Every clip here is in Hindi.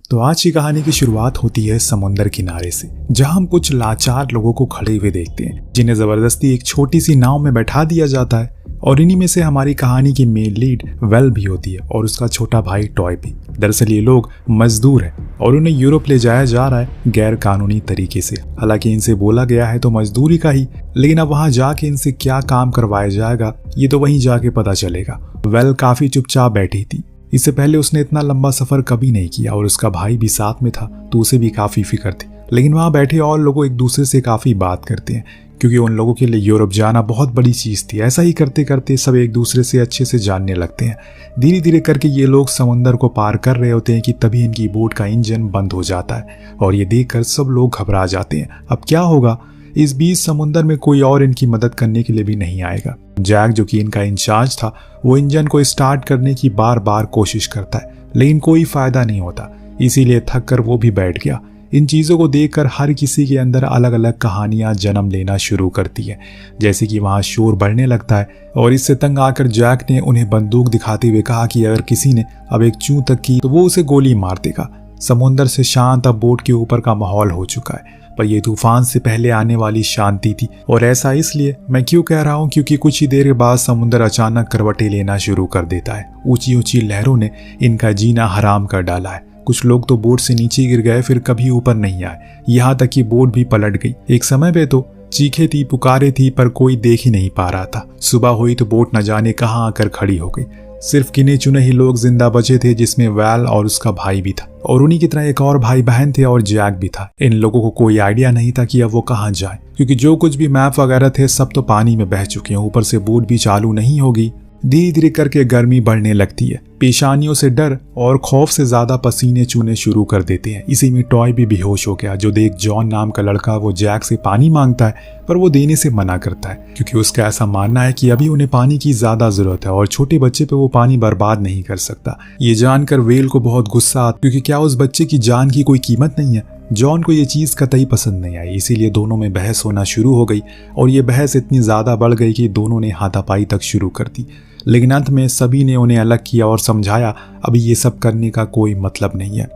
तो आज की कहानी की शुरुआत होती है समुंदर किनारे से, जहां हम कुछ लाचार लोगों को खड़े हुए देखते हैं जिन्हें जबरदस्ती एक छोटी सी नाव में बैठा दिया जाता है। और इन्हीं में से हमारी कहानी की मेन लीड वेल भी होती है और उसका छोटा भाई टॉय भी। दरअसल ये लोग मजदूर हैं और उन्हें यूरोप ले जाया जा रहा है गैर कानूनी तरीके से। हालांकि इनसे बोला गया है तो मजदूरी का ही, लेकिन अब वहां जाके इनसे क्या काम करवाया जाएगा ये तो वहीं जाके पता चलेगा। वेल काफी चुपचाप बैठी थी। इससे पहले उसने इतना लंबा सफर कभी नहीं किया और उसका भाई भी साथ में था तो उसे भी काफी फिक्र थी। लेकिन वहां बैठे और लोग एक दूसरे से काफी बात करते हैं क्योंकि उन लोगों के लिए यूरोप जाना बहुत बड़ी चीज थी। ऐसा ही करते करते सब एक दूसरे से अच्छे से जानने लगते हैं। धीरे धीरे करके ये लोग समुंदर को पार कर रहे होते हैं कि तभी इनकी बोट का इंजन बंद हो जाता है और ये देखकर सब लोग घबरा जाते हैं। अब क्या होगा? इस बीच समुंदर में कोई और इनकी मदद करने के लिए भी नहीं आएगा। जैक जो कि इनका इंचार्ज था वो इंजन को स्टार्ट करने की बार बार कोशिश करता है लेकिन कोई फायदा नहीं होता, इसीलिए थक कर वो भी बैठ गया। इन चीज़ों को देखकर हर किसी के अंदर अलग अलग कहानियां जन्म लेना शुरू करती है। जैसे कि वहां शोर बढ़ने लगता है और इससे तंग आकर जैक ने उन्हें बंदूक दिखाते हुए कहा कि अगर किसी ने अब एक चूं तक की तो वो उसे गोली मार देगा। समुंदर से शांत अब बोट के ऊपर का माहौल हो चुका है, पर यह तूफान से पहले आने वाली शांति थी। और ऐसा इसलिए मैं क्यों कह रहा हूँ, क्योंकि कुछ ही देर के बाद समुंदर अचानक करवटें लेना शुरू कर देता है। ऊंची ऊंची लहरों ने इनका जीना हराम कर डाला है। कुछ लोग तो बोट से नीचे गिर गए, फिर कभी ऊपर नहीं आए, यहाँ तक कि बोट भी पलट गई। एक समय पे तो चीखे थी, पुकारे थी, पर कोई देख ही नहीं पा रहा था। सुबह हुई तो बोट न जाने कहाँ आकर खड़ी हो गई। सिर्फ गिने चुने ही लोग जिंदा बचे थे, जिसमें वैल और उसका भाई भी था और उन्हीं की तरह एक और भाई बहन थे और जैक भी था। इन लोगों को कोई आइडिया नहीं था कि अब वो कहाँ जाए, क्योंकि जो कुछ भी मैप वगैरह थे सब तो पानी में बह चुके हैं। ऊपर से बोट भी चालू नहीं होगी। धीरे धीरे करके गर्मी बढ़ने लगती है। पेशानियों से डर और खौफ से ज्यादा पसीने चूने शुरू कर देते हैं। इसी में टॉय भी बेहोश हो गया, जो देख जॉन नाम का लड़का वो जैक से पानी मांगता है पर वो देने से मना करता है क्योंकि उसका ऐसा मानना है कि अभी उन्हें पानी की ज्यादा जरूरत है और छोटे बच्चे पे वो पानी बर्बाद नहीं कर सकता। ये जानकर वेल को बहुत गुस्सा आता क्योंकि क्या उस बच्चे की जान की कोई कीमत नहीं है। जॉन को ये चीज कतई पसंद नहीं आई, इसीलिए दोनों में बहस होना शुरू हो गई और ये बहस इतनी ज्यादा बढ़ गई कि दोनों ने हाथापाई तक शुरू कर दी। लेकिन अंत में सभी ने उन्हें अलग किया और समझाया अभी ये सब करने का कोई मतलब नहीं है।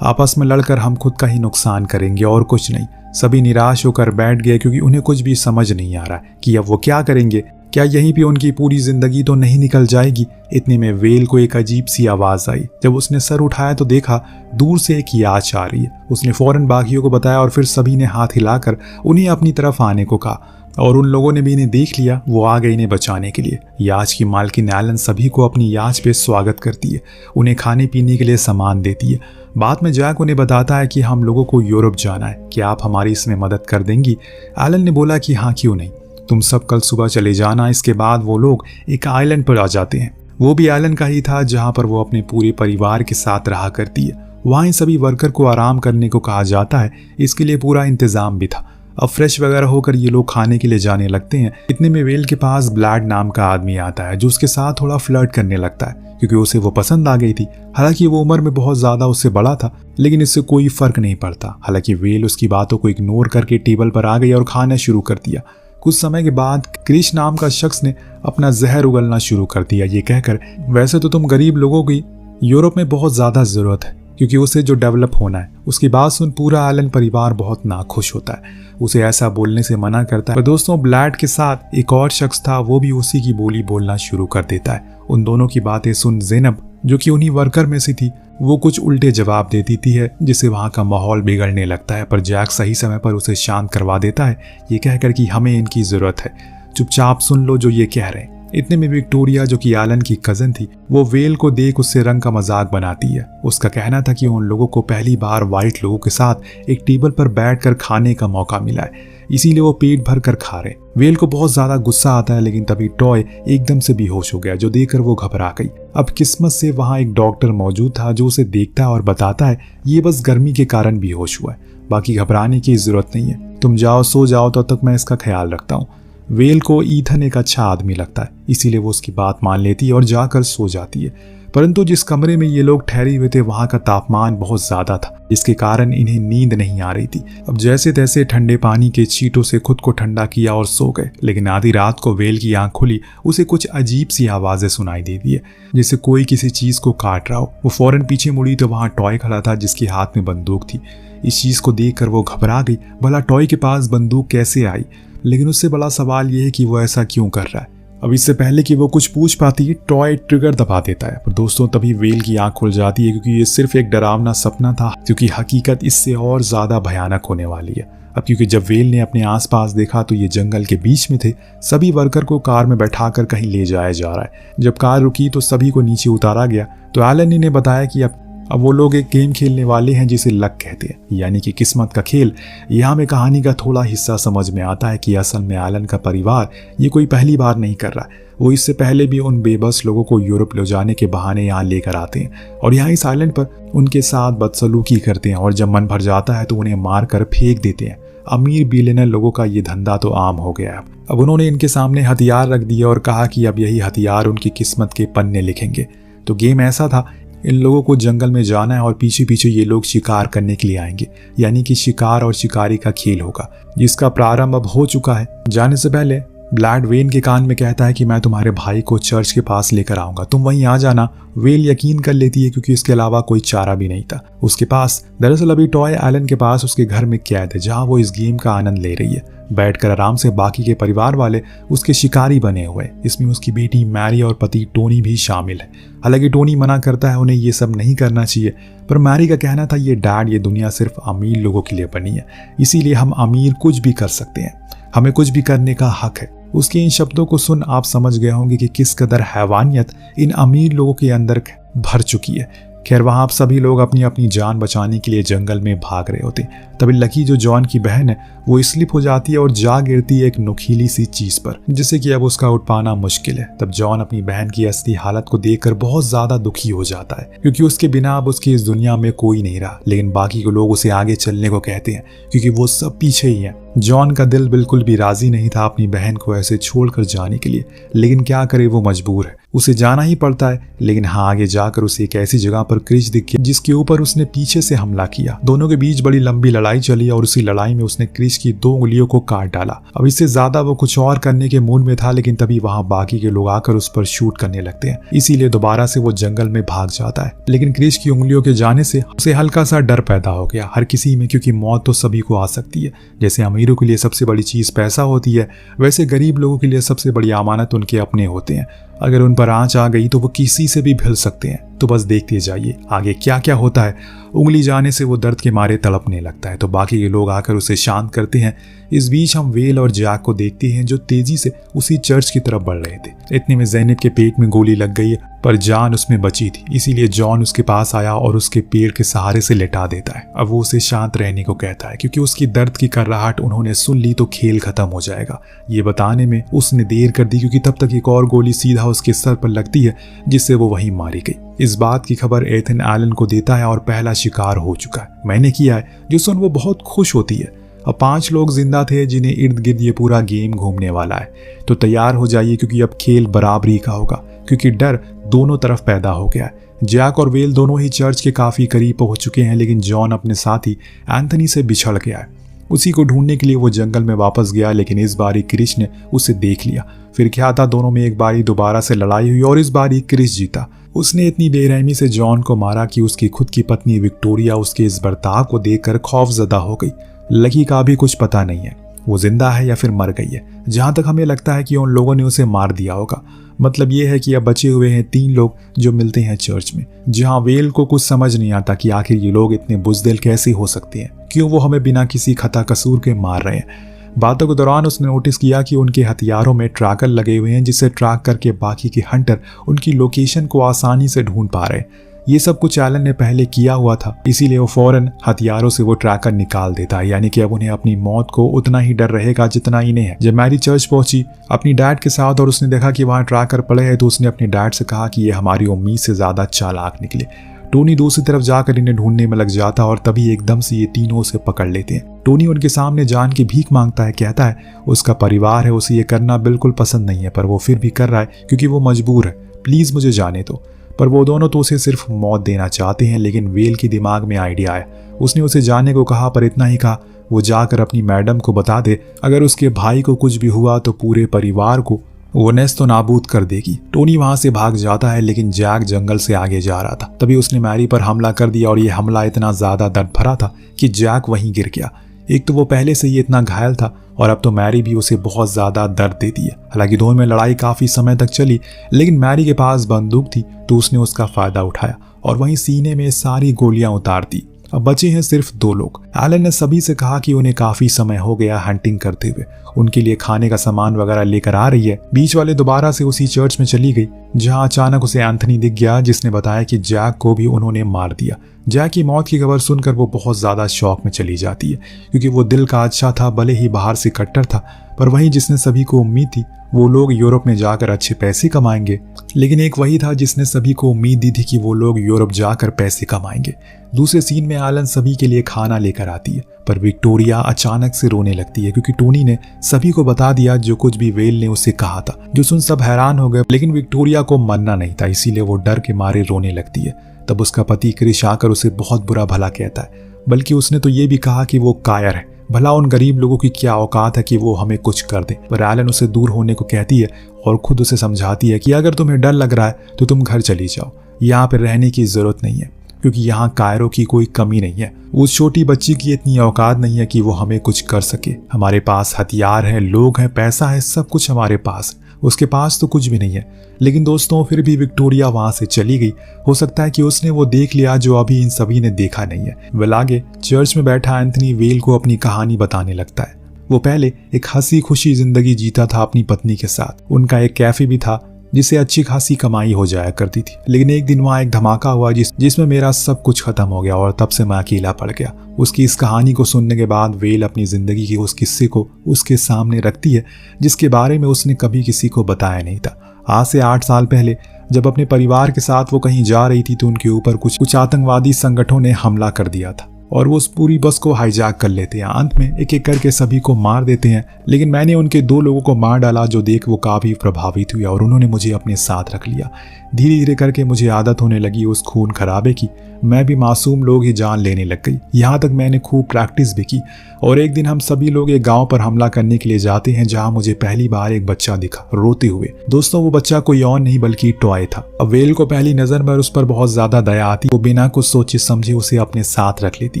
आपस में लड़कर हम खुद का ही नुकसान करेंगे और कुछ नहीं। सभी निराश होकर बैठ गए क्योंकि उन्हें कुछ भी समझ नहीं आ रहा कि अब वो क्या करेंगे। क्या यहीं पे उनकी पूरी जिंदगी तो नहीं निकल जाएगी? इतने में वेल को एक अजीब सी आवाज आई। जब उसने सर उठाया तो देखा दूर से एक याच आ रही है। उसने फौरन बाकियों को बताया और फिर सभी ने हाथ हिलाकर उन्हें अपनी तरफ आने को कहा और उन लोगों ने भी इन्हें देख लिया। वो आ गए इन्हें बचाने के लिए। याच की मालकिन एलन सभी को अपनी याच पे स्वागत करती है, उन्हें खाने पीने के लिए सामान देती है। बाद में जैक उन्हें बताता है कि हम लोगों को यूरोप जाना है, क्या आप हमारी इसमें मदद कर देंगी? एलन ने बोला कि हाँ, क्यों नहीं, तुम सब कल सुबह चले जाना। इसके बाद वो लोग एक आइलैंड पर आ जाते हैं। वो भी आइलैंड का ही था जहाँ पर वो अपने पूरे परिवार के साथ रहा करती है। वहाँ इन सभी वर्कर को आराम करने को कहा जाता है, इसके लिए पूरा इंतजाम भी था। अब फ्रेश वगैरह होकर ये लोग खाने के लिए जाने लगते हैं। इतने में वेल के पास ब्लैड नाम का आदमी आता है जो उसके साथ थोड़ा फ्लर्ट करने लगता है क्योंकि उसे वो पसंद आ गई थी। हालांकि वो उम्र में बहुत ज्यादा उससे बड़ा था, लेकिन इससे कोई फर्क नहीं पड़ता। हालांकि वेल उसकी बातों को इग्नोर करके टेबल पर आ गई और खाना शुरू कर दिया। कुछ समय के बाद क्रिश नाम का शख्स ने अपना जहर उगलना शुरू कर दिया, ये कहकर वैसे तो तुम गरीब लोगों की यूरोप में बहुत ज्यादा जरूरत है क्योंकि उसे जो डेवलप होना है। उसकी बात सुन पूरा एलन परिवार बहुत नाखुश होता है, उसे ऐसा बोलने से मना करता है। पर दोस्तों ब्लैड के साथ एक और शख्स था, वो भी उसी की बोली बोलना शुरू कर देता है। उन दोनों की बातें सुन ज़ैनब जो कि उन्हीं वर्कर में से थी वो कुछ उल्टे जवाब दे देती है जिससे वहाँ का माहौल बिगड़ने लगता है। पर जैक सही समय पर उसे शांत करवा देता है, ये कहकर कि हमें इनकी जरूरत है, चुपचाप सुन लो जो ये कह रहे हैं। इतने में विक्टोरिया जो कि एलन की कजन थी वो वेल को देख उससे रंग का मजाक बनाती है। उसका कहना था कि उन लोगों को पहली बार वाइट लोगों के साथ एक टेबल पर बैठकर खाने का मौका मिला है, इसीलिए वो पेट भर कर खा रहे। वेल को बहुत ज्यादा गुस्सा आता है, लेकिन तभी टॉय एकदम से बेहोश हो गया जो देखकर वो घबरा गई। अब किस्मत से वहाँ एक डॉक्टर मौजूद था जो उसे देखता है और बताता है ये बस गर्मी के कारण बेहोश हुआ है, बाकी घबराने की जरूरत नहीं है, तुम जाओ सो जाओ, तब तक मैं इसका ख्याल रखता हूँ। वेल को ईथन एक अच्छा आदमी लगता है, इसीलिए वो उसकी बात मान लेती है और जाकर सो जाती है। परंतु जिस कमरे में ये लोग ठहरे हुए थे वहां का तापमान बहुत ज्यादा था, जिसके कारण इन्हें नींद नहीं आ रही थी। अब जैसे तैसे ठंडे पानी के छींटों से खुद को ठंडा किया और सो गए। लेकिन आधी रात को वेल की आंख खुली, उसे कुछ अजीब सी आवाजें सुनाई देती है, जैसे कोई किसी चीज को काट रहा हो। वो फौरन पीछे मुड़ी तो वहां टॉय खड़ा था जिसके हाथ में बंदूक थी। इस चीज को देखकर वो घबरा गई, भला टॉय के पास बंदूक कैसे आई। लेकिन उससे बड़ा सवाल यह है कि वो ऐसा क्यों कर रहा है। अब इससे पहले कि वो कुछ पूछ पाती, टॉय ट्रिगर दबा देता है। पर दोस्तों तभी वेल की आंख खुल जाती है, क्योंकि ये सिर्फ एक डरावना सपना था, क्योंकि हकीकत इससे और ज्यादा भयानक होने वाली है। अब क्योंकि जब वेल ने अपने आसपास देखा तो ये जंगल के बीच में थे। सभी वर्कर को कार में बैठाकर कहीं ले जाया जा रहा है। जब कार रुकी तो सभी को नीचे उतारा गया। तो एलन ने बताया कि अब वो लोग एक गेम खेलने वाले हैं जिसे लक कहते हैं, यानी कि किस्मत का खेल। यहाँ में कहानी का थोड़ा हिस्सा समझ में आता है कि असल में एलन का परिवार ये कोई पहली बार नहीं कर रहा है। वो इससे पहले भी उन बेबस लोगों को यूरोप ले जाने के बहाने यहाँ लेकर आते हैं और यहाँ इस आइलैंड पर उनके साथ बदसलूकी करते हैं, और जब मन भर जाता है तो उन्हें मार कर फेंक देते हैं। अमीर बिलियनर लोगों का ये धंधा तो आम हो गया है। अब उन्होंने इनके सामने हथियार रख दिए और कहा कि अब यही हथियार उनकी किस्मत के पन्ने लिखेंगे। तो गेम ऐसा था, इन लोगों को जंगल में जाना है और पीछे पीछे ये लोग शिकार करने के लिए आएंगे, यानी कि शिकार और शिकारी का खेल होगा, जिसका प्रारंभ अब हो चुका है। जाने से पहले ब्लैड वेन के कान में कहता है कि मैं तुम्हारे भाई को चर्च के पास लेकर आऊंगा, तुम वहीं आ जाना। वेल यकीन कर लेती है क्योंकि इसके अलावा कोई चारा भी नहीं था उसके पास। दरअसल अभी टॉय एलन के पास उसके घर में कैद है, जहां वो इस गेम का आनंद ले रही है बैठकर आराम से। बाकी के परिवार वाले उसके शिकारी बने हुए। इसमें उसकी बेटी मैरी और पति टोनी भी शामिल है। हालांकि टोनी मना करता है, उन्हें ये सब नहीं करना चाहिए, पर मैरी का कहना था ये डैड, ये दुनिया सिर्फ अमीर लोगों के लिए बनी है, इसीलिए हम अमीर कुछ भी कर सकते हैं, हमें कुछ भी करने का हक है। उसके इन शब्दों को सुन आप समझ गए होंगे कि किस कदर हैवानियत इन अमीर लोगों के अंदर भर चुकी है। खैर वहां आप सभी लोग अपनी अपनी जान बचाने के लिए जंगल में भाग रहे होते। तभी लकी जो जॉन की बहन है वो स्लिप हो जाती है और जा गिरती है एक नुकीली सी चीज पर, जिससे कि अब उसका उठ पाना मुश्किल है। तब जॉन अपनी बहन की असली हालत को देखकर बहुत ज्यादा दुखी हो जाता है, क्योंकि उसके बिना अब उसकी इस दुनिया में कोई नहीं रहा। लेकिन बाकी के लोग उसे आगे चलने को कहते हैं, क्योंकि वो सब पीछे ही है। जॉन का दिल बिल्कुल भी राजी नहीं था अपनी बहन को ऐसे छोड़कर जाने के लिए, लेकिन क्या करे, वो मजबूर है, उसे जाना ही पड़ता है। लेकिन हाँ, आगे जाकर उसे एक ऐसी जगह पर क्रिश दिख गया जिसके ऊपर उसने पीछे से हमला किया। दोनों के बीच बड़ी लंबी लड़ाई चली और उसी लड़ाई में उसने क्रिश की 2 उंगलियों को काट डाला। अब इससे ज्यादा वो कुछ और करने के मूड में था, लेकिन तभी वहां बाकी के लोग आकर उस पर शूट करने लगते हैं, इसीलिए दोबारा से वो जंगल में भाग जाता है। लेकिन क्रिश की उंगलियों के जाने से उसे हल्का सा डर पैदा हो गया हर किसी में, क्योंकि मौत तो सभी को आ सकती है। जैसे अमीरों के लिए सबसे बड़ी चीज पैसा होती है, वैसे गरीब लोगों के लिए सबसे बड़ी अमानत उनके अपने होते हैं। अगर उन पर आंच आ गई तो वो किसी से भी भिड़ सकते हैं। तो बस देखते जाइए आगे क्या क्या होता है। उंगली जाने से वो दर्द के मारे तड़पने लगता है, तो बाकी के लोग आकर उसे शांत करते हैं। इस बीच हम वेल और जैक को देखते हैं जो तेजी से उसी चर्च की तरफ बढ़ रहे थे। इतने में ज़ैनब के पेट में गोली लग गई, पर जान उसमें बची थी, इसीलिए जॉन उसके पास आया और उसके पैर के सहारे से लेटा देता है। अब वो उसे शांत रहने को कहता है, क्योंकि उसकी दर्द की कर्राहट उन्होंने सुन ली तो खेल खत्म हो जाएगा। ये बताने में उसने देर कर दी, क्योंकि तब तक एक और गोली सीधा उसके सर पर लगती है, जिससे वो वहीं मारी गई। इस बात की खबर एथन एलन को देता है और पहला शिकार हो चुका है, मैंने किया है, जो सुन वो बहुत खुश होती है। अब 5 लोग जिंदा थे जिन्हें इर्द गिर्द ये पूरा गेम घूमने वाला है। तो तैयार हो जाइए, क्योंकि अब खेल बराबरी का होगा, क्योंकि डर दोनों तरफ पैदा हो गया है। जैक और वेल दोनों ही चर्च के काफी करीब पहुंच चुके हैं, लेकिन जॉन अपने साथी एंथनी से बिछड़ गया है। उसी को ढूंढने के लिए वो जंगल में वापस गया, लेकिन इस बारी क्रिश ने उसे देख लिया। फिर क्या था, दोनों में एक बारी दोबारा से लड़ाई हुई और इस बारी क्रिश जीता। उसने इतनी बेरहमी से जॉन को मारा कि उसकी खुद की पत्नी विक्टोरिया उसके इस बर्ताव को देखकर खौफजदा हो गई। लकी का भी कुछ पता नहीं है, वो जिंदा है या फिर मर गई है। जहां तक हमें लगता है कि उन लोगों ने उसे मार दिया होगा। मतलब ये है कि अब बचे हुए हैं 3 लोग जो मिलते हैं चर्च में, जहां वेल को कुछ समझ नहीं आता कि आखिर ये लोग इतने बुज़दिल कैसे हो सकते हैं, क्यों वो हमें बिना किसी खता कसूर के मार रहे हैं। बातों के दौरान उसने नोटिस किया कि उनके हथियारों में ट्रैकर लगे हुए हैं, जिससे ट्रैक करके बाकी के हंटर उनकी लोकेशन को आसानी से ढूंढ पा रहे हैं। ये सब कुछ एलन ने पहले किया हुआ था, इसीलिए वो फौरन हथियारों से वो ट्रैकर निकाल देता है, यानी कि अब उन्हें अपनी मौत को उतना ही डर रहेगा जितना इन्हें है। जब मैरी चर्च पहुंची अपनी डैड के साथ और उसने देखा कि वहां ट्रैकर पड़े हैं, तो उसने अपने डैड से कहा कि ये हमारी उम्मीद से ज्यादा चालाक निकले। टोनी दूसरी तरफ जाकर इन्हें ढूंढने में लग जाता और तभी एकदम से ये तीनों उसे पकड़ लेते हैं। टोनी उनके सामने जान की भीख मांगता है, कहता है उसका परिवार है, उसे ये करना बिल्कुल पसंद नहीं है, पर वो फिर भी कर रहा है क्योंकि वो मजबूर है। प्लीज मुझे जाने दो। पर वो दोनों तो उसे सिर्फ मौत देना चाहते हैं। लेकिन वेल के दिमाग में आइडिया आया। उसने उसे जाने को कहा, पर इतना ही कहा, वो जाकर अपनी मैडम को बता दे अगर उसके भाई को कुछ भी हुआ तो पूरे परिवार को वो नेस्तो नाबूद कर देगी। टोनी वहां से भाग जाता है, लेकिन जैक जंगल से आगे जा रहा था। तभी उसने मैरी पर हमला कर दिया और ये हमला इतना ज्यादा दर्द भरा था कि जैक वहीं गिर गया। एक तो वो पहले से ही इतना घायल था और अब तो मैरी भी उसे बहुत ज्यादा दर्द देती है। हालांकि दोनों में लड़ाई काफी समय तक चली, लेकिन मैरी के पास बंदूक थी तो उसने उसका फायदा उठाया और वहीं सीने में सारी गोलियां उतार दी। अब बचे हैं सिर्फ 2 लोग। एलन ने सभी से कहा कि उन्हें काफी समय हो गया हंटिंग करते हुए, उनके लिए खाने का सामान वगैरह लेकर आ रही है। बीच वाले दोबारा से उसी चर्च में चली गई, जहां अचानक उसे एंथनी दिख गया, जिसने बताया कि जैक को भी उन्होंने मार दिया। जैक की मौत की खबर सुनकर वो बहुत ज्यादा शौक में चली जाती है, क्योंकि वो दिल का अच्छा था, भले ही बाहर से कट्टर था, पर वहीं जिसने सभी को उम्मीद थी वो लोग यूरोप में जाकर अच्छे पैसे कमाएंगे। लेकिन एक वही था जिसने सभी को उम्मीद दी थी कि वो लोग यूरोप जाकर पैसे कमाएंगे। दूसरे सीन में एलन सभी के लिए खाना लेकर आती है, पर विक्टोरिया अचानक से रोने लगती है, क्योंकि टोनी ने सभी को बता दिया जो कुछ भी वेल ने उसे कहा था। जो सुन सब हैरान हो गए, लेकिन विक्टोरिया को मानना नहीं था, इसीलिए वो डर के मारे रोने लगती है। तब उसका पति क्रिश आकर उसे बहुत बुरा भला कहता है, बल्कि उसने तो ये भी कहा कि वो कायर है, भला उन गरीब लोगों की क्या औकात है कि वो हमें कुछ कर दे। पर एलन उसे दूर होने को कहती है और खुद उसे समझाती है कि अगर तुम्हें डर लग रहा है तो तुम घर चली जाओ, यहाँ पर रहने की जरूरत नहीं है, क्योंकि यहाँ कायरों की कोई कमी नहीं है। उस छोटी बच्ची की इतनी औकात नहीं है कि वो हमें कुछ कर सके। हमारे पास हथियार है, लोग हैं, पैसा है, सब कुछ हमारे पास। उसके पास तो कुछ भी नहीं है। लेकिन दोस्तों, फिर भी विक्टोरिया वहां से चली गई। हो सकता है कि उसने वो देख लिया जो अभी इन सभी ने देखा नहीं है। वेल आगे चर्च में बैठा एंथनी वेल को अपनी कहानी बताने लगता है। वो पहले एक हंसी खुशी जिंदगी जीता था अपनी पत्नी के साथ। उनका एक कैफे भी था जिससे अच्छी खासी कमाई हो जाया करती थी। लेकिन एक दिन वहाँ एक धमाका हुआ जिसमें मेरा सब कुछ खत्म हो गया और तब से मैं अकेला पड़ गया। उसकी इस कहानी को सुनने के बाद वेल अपनी जिंदगी के उस किस्से को उसके सामने रखती है, जिसके बारे में उसने कभी किसी को बताया नहीं था। आज से 8 साल पहले जब अपने परिवार के साथ वो कहीं जा रही थी तो उनके ऊपर कुछ आतंकवादी संगठनों ने हमला कर दिया था और वो उस पूरी बस को हाईजैक कर लेते हैं। अंत में एक एक करके सभी को मार देते हैं। लेकिन मैंने उनके 2 लोगों को मार डाला जो देख वो काफी प्रभावित हुए और उन्होंने मुझे अपने साथ रख लिया। धीरे धीरे करके मुझे आदत होने लगी उस खून खराबे की। मैं भी मासूम लोग ही जान लेने लग गई। यहाँ तक मैंने खूब प्रैक्टिस भी की और एक दिन हम सभी लोग एक गांव पर हमला करने के लिए जाते हैं, जहां मुझे पहली बार एक बच्चा दिखा रोते हुए। दोस्तों, वो बच्चा कोई और नहीं बल्कि टॉय था। अब वेल को पहली नजर में उस पर बहुत ज्यादा दया आती। वो बिना कुछ सोचे समझे उसे अपने साथ रख लेती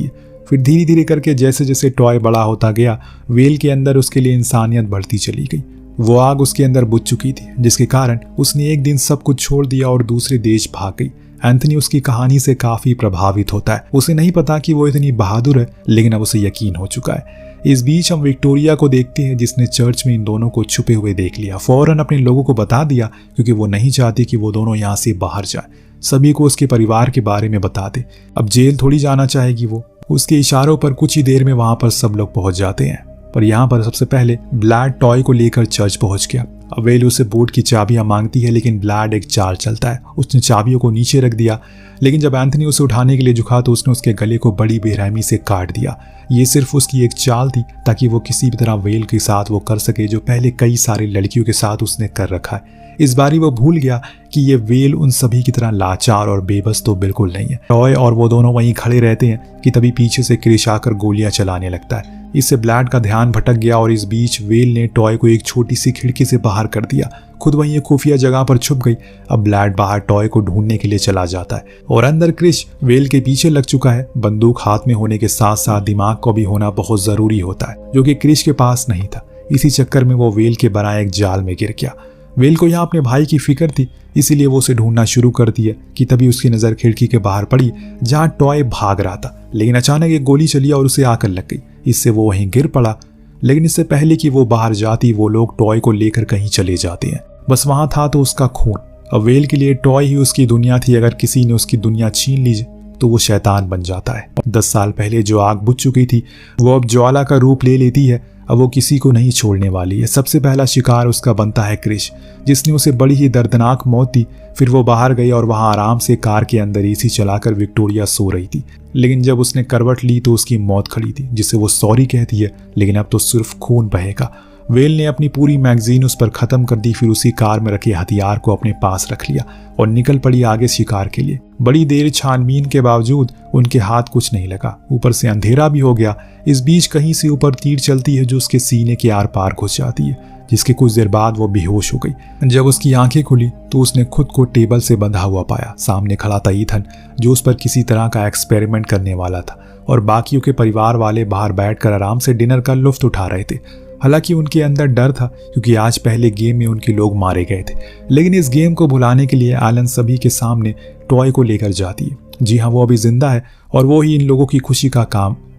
है। फिर धीरे धीरे करके जैसे जैसे टॉय बड़ा होता गया, वेल के अंदर उसके लिए इंसानियत बढ़ती चली गई। वो आग उसके अंदर बुझ चुकी थी, जिसके कारण उसने एक दिन सब कुछ छोड़ दिया और दूसरे देश भाग गई। एंथनी उसकी कहानी से काफी प्रभावित होता है। उसे नहीं पता कि वो इतनी बहादुर है, लेकिन अब उसे यकीन हो चुका है। इस बीच हम विक्टोरिया को देखते हैं, जिसने चर्च में इन दोनों को छुपे हुए देख लिया। फौरन अपने लोगों को बता दिया, क्योंकि वो नहीं चाहती कि वो दोनों यहाँ से बाहर जाए। सभी को उसके परिवार के बारे में बता दे। अब जेल थोड़ी जाना चाहेगी वो। उसके इशारों पर कुछ ही देर में वहां पर सब लोग पहुंच जाते हैं। पर यहाँ पर सबसे पहले ब्लैड टॉय को लेकर चर्च पहुंच गया। अब वेल उसे बोर्ड की चाबियां मांगती है, लेकिन ब्लैड एक चाल चलता है। उसने चाबियों को नीचे रख दिया, लेकिन जब एंथनी उसे उठाने के लिए झुका तो उसने उसके गले को बड़ी बेरहमी से काट दिया। ये सिर्फ उसकी एक चाल थी, ताकि वो किसी भी तरह वेल के साथ वो कर सके जो पहले कई सारी लड़कियों के साथ उसने कर रखा है। इस बारी वो भूल गया कि ये वेल उन सभी की तरह लाचार और बेबस तो बिल्कुल नहीं है। टॉय और वो दोनों वहीं खड़े रहते हैं कि तभी पीछे से क्रिश आकर गोलियां चलाने लगता है। इससे ब्लैड का ध्यान भटक गया और इस बीच वेल ने टॉय को एक छोटी सी खिड़की से बाहर कर दिया। खुद वहीं एक खुफिया जगह पर छुप गई। अब ब्लैड बाहर टॉय को ढूंढने के लिए चला जाता है और अंदर क्रिश वेल के पीछे लग चुका है। बंदूक हाथ में होने के साथ साथ दिमाग को भी होना बहुत जरूरी होता है, जो कि क्रिश के पास नहीं था। इसी चक्कर में वो वेल के बनाए एक जाल में गिर गया। वेल को यहाँ अपने भाई की फिक्र थी, इसीलिए वो उसे ढूंढना शुरू करती है कि तभी उसकी नजर खिड़की के बाहर पड़ी, जहां टॉय भाग रहा था। लेकिन अचानक एक गोली चली और उसे आकर लग गई। इससे वो वहीं गिर पड़ा। लेकिन इससे पहले कि वो बाहर जाती, वो लोग टॉय को लेकर कहीं चले जाते हैं। बस वहां था तो उसका खून। अब वेल के लिए टॉय ही उसकी दुनिया थी। अगर किसी ने उसकी दुनिया छीन ली तो वो शैतान बन जाता है। 10 साल पहले जो आग बुझ चुकी थी वो अब ज्वाला का रूप ले लेती है। अब वो किसी को नहीं छोड़ने वाली है। सबसे पहला शिकार उसका बनता है क्रिश, जिसने उसे बड़ी ही दर्दनाक मौत दी। फिर वो बाहर गई और वहां आराम से कार के अंदर एसी चलाकर विक्टोरिया सो रही थी। लेकिन जब उसने करवट ली तो उसकी मौत खड़ी थी, जिसे वो सॉरी कहती है, लेकिन अब तो सिर्फ खून बहेगा। वेल ने अपनी पूरी मैगजीन उस पर खत्म कर दी, फिर उसी कार में रखे हथियार को अपने पास रख लिया और निकल पड़ी आगे शिकार के लिए। बड़ी देर छानबीन के बावजूद उनके हाथ कुछ नहीं लगा, ऊपर से अंधेरा भी हो गया। इस बीच कहीं से ऊपर तीर चलती है जो उसके सीने के आर पार घुस जाती है, जिसके कुछ देर बाद वो बेहोश हो गई। जब उसकी आंखें खुली तो उसने खुद को टेबल से बंधा हुआ पाया। सामने खड़ा था ईथन, जो उस पर किसी तरह का एक्सपेरिमेंट करने वाला था, और बाकियों के परिवार वाले बाहर बैठकर आराम से डिनर का लुत्फ उठा रहे थे। हालांकि उनके अंदर डर था, क्योंकि आज पहले गेम में उनके लोग मारे गए थे। लेकिन इस गेम को भुलाने के लिए एलन सभी के सामने टॉय को लेकर जाती है। जी हाँ, वो अभी जिंदा है और वो ही इन लोगों की खुशी का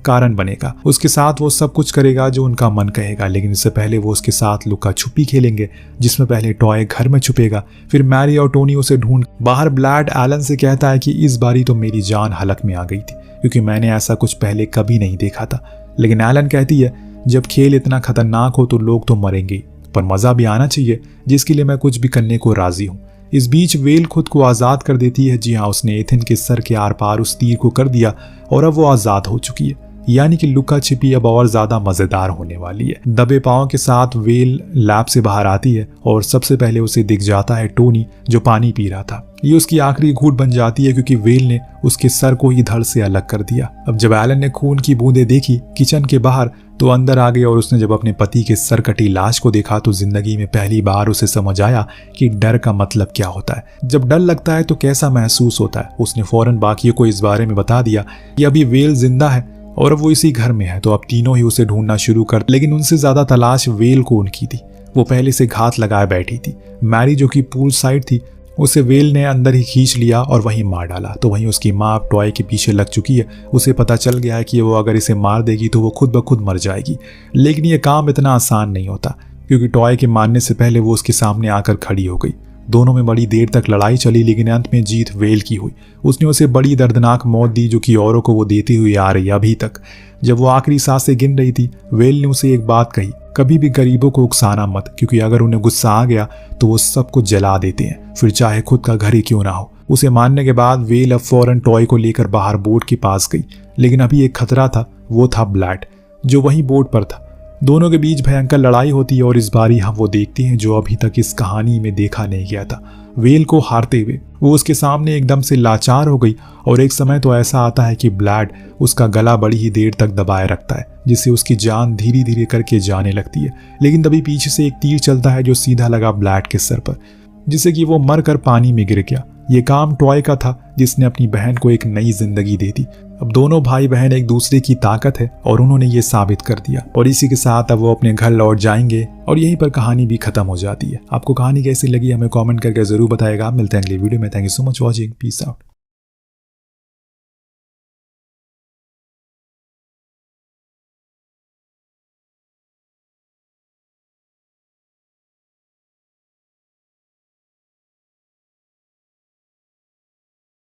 कारण बनेगा। उसके साथ वो सब कुछ करेगा जो उनका मन कहेगा, लेकिन इससे पहले वो उसके साथ लुका छुपी खेलेंगे, जिसमें पहले टॉय घर में छुपेगा, फिर मैरी और टोनी उसे ढूंढ बाहर। ब्लैड एलन से कहता है कि इस बारी तो मेरी जान हलक में आ गई थी, क्योंकि मैंने ऐसा कुछ पहले कभी नहीं देखा था। लेकिन एलन कहती है, जब खेल इतना खतरनाक हो तो लोग तो मरेंगे, पर मजा भी आना चाहिए, जिसके लिए मैं कुछ भी करने को राजी हूँ। इस बीच वेल खुद को आज़ाद कर देती है। जी हाँ, उसने एथन के सर के आर पार उस तीर को कर दिया और अब वो आज़ाद हो चुकी है। यानी कि लुका छिपी अब और ज्यादा मजेदार होने वाली है। दबे पांव के साथ वेल लैब से बाहर आती है और सबसे पहले उसे दिख जाता है टोनी, जो पानी पी रहा था। ये उसकी आखिरी घूंट बन जाती है, क्योंकि वेल ने उसके सर को ही धड़ से अलग कर दिया। अब जब एलन ने खून की बूंदें देखी किचन के बाहर, तो अंदर आ गई और उसने जब अपने पति के सर कटी लाश को देखा तो जिंदगी में पहली बार उसे समझ आया कि डर का मतलब क्या होता है। जब डर लगता है तो कैसा महसूस होता है। उसने फौरन बाकियों को इस बारे में बता दिया कि अभी वेल जिंदा है और अब वो इसी घर में है, तो अब तीनों ही उसे ढूंढना शुरू कर। लेकिन उनसे ज्यादा तलाश वेल को उनकी थी। वो पहले से घात लगाए बैठी थी। मैरी, जो कि पूल साइड थी, उसे वेल ने अंदर ही खींच लिया और वहीं मार डाला। तो वहीं उसकी माँ अब टॉय के पीछे लग चुकी है। उसे पता चल गया है कि वो अगर इसे मार देगी तो वो खुद ब खुद मर जाएगी। लेकिन ये काम इतना आसान नहीं होता, क्योंकि टॉय के मारने से पहले वो उसके सामने आकर खड़ी हो गई। दोनों में बड़ी देर तक लड़ाई चली, लेकिन अंत में जीत वेल की हुई। उसने उसे बड़ी दर्दनाक मौत दी, जो कि औरों को वो देती हुई आ रही है अभी तक। जब वो आखिरी सांसें गिन रही थी, वेल ने उसे एक बात कही, कभी भी गरीबों को उकसाना मत, क्योंकि अगर उन्हें गुस्सा आ गया तो वो सब कुछ जला देते हैं, फिर चाहे खुद का घर ही क्यों ना हो। उसे मारने के बाद वेल अब फौरन टॉय को लेकर बाहर बोट के पास गई। लेकिन अभी एक खतरा था, वो था ब्लैड, जो वहीं बोट पर था। दोनों के बीच भयंकर लड़ाई होती है और इस बारी हम वो देखते हैं जो अभी तक इस कहानी में देखा नहीं गया था। वेल को हारते हुए वो उसके सामने एकदम से लाचार हो गई, और एक समय तो ऐसा आता है कि ब्लैड उसका गला बड़ी ही देर तक दबाए रखता है, जिससे उसकी जान धीरे धीरे करके जाने लगती है। लेकिन तभी पीछे से एक तीर चलता है जो सीधा लगा ब्लैड के सर पर, जिससे कि वो मर कर पानी में गिर गया। ये काम टॉय का था, जिसने अपनी बहन को एक नई जिंदगी दे दी। अब दोनों भाई बहन एक दूसरे की ताकत है और उन्होंने ये साबित कर दिया। और इसी के साथ अब वो अपने घर लौट जाएंगे और यहीं पर कहानी भी खत्म हो जाती है। आपको कहानी कैसी लगी हमें कमेंट करके जरूर बताएगा। मिलते हैं अगली वीडियो में। Thank you so much watching. Peace out.